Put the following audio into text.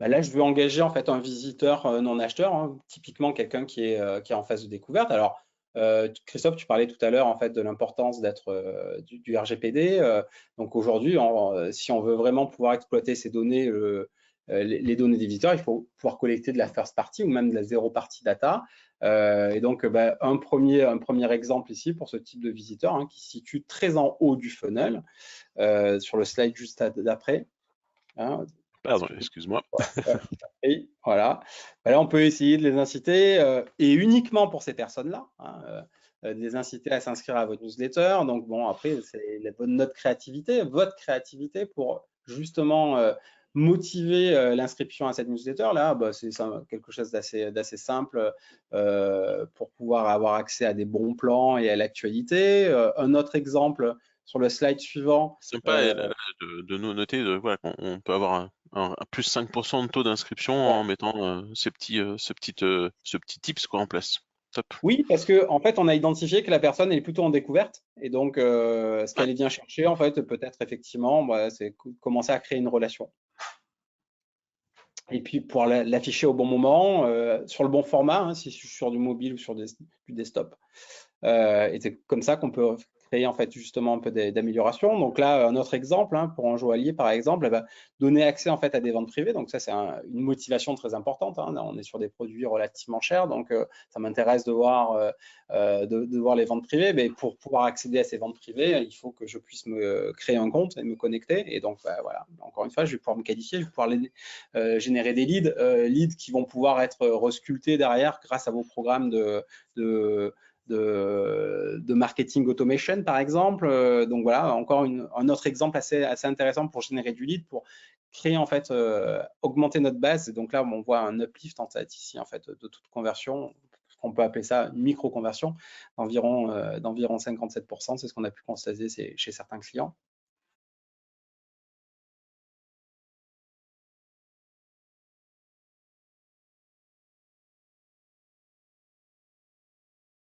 bah là, je veux engager en fait un visiteur non acheteur, hein, typiquement quelqu'un qui est en phase de découverte. Alors, Christophe, tu parlais tout à l'heure en fait de l'importance d'être du RGPD. Donc aujourd'hui, si on veut vraiment pouvoir exploiter ces données, les données des visiteurs, il faut pouvoir collecter de la first party ou même de la zero party data. Et donc, bah, un premier exemple ici pour ce type de visiteur, hein, qui se situe très en haut du funnel, sur le slide juste d'après. Hein. Pardon, excuse-moi. Et voilà. Là, on peut essayer de les inciter, et uniquement pour ces personnes-là, hein, de les inciter à s'inscrire à votre newsletter. Donc bon, après, c'est notre créativité, votre créativité pour justement motiver l'inscription à cette newsletter-là. Bah, c'est quelque chose d'assez simple pour pouvoir avoir accès à des bons plans et à l'actualité. Un autre exemple sur le slide suivant. Sympa de nous noter voilà, qu'on peut avoir un plus 5% de taux d'inscription Ouais. en mettant ce petit tips quoi, en place. Top. Oui, parce que en fait, on a identifié que la personne est plutôt en découverte, et donc ce Ouais. qu'elle vient chercher, en fait, peut-être effectivement, bah, c'est commencer à créer une relation. Et puis pour l'afficher au bon moment, sur le bon format, hein, si je suis sur du mobile ou sur du desktop. Et c'est comme ça qu'on peut créer en fait justement un peu d'amélioration. Donc là, un autre exemple, hein, pour un joaillier par exemple, elle va donner accès en fait à des ventes privées. Donc ça, c'est une motivation très importante. Hein. Là, on est sur des produits relativement chers, donc ça m'intéresse de voir de voir les ventes privées. Mais pour pouvoir accéder à ces ventes privées, il faut que je puisse me créer un compte et me connecter. Et donc bah, voilà, encore une fois, je vais pouvoir me qualifier, je vais pouvoir générer des leads qui vont pouvoir être resculptés derrière grâce à vos programmes de marketing automation, par exemple. Donc voilà, encore un autre exemple assez intéressant pour générer du lead, pour créer en fait, augmenter notre base. Et donc là, on voit un uplift en fait ici en fait de toute conversion. On peut appeler ça une micro-conversion d'environ 57%. C'est ce qu'on a pu constater chez certains clients.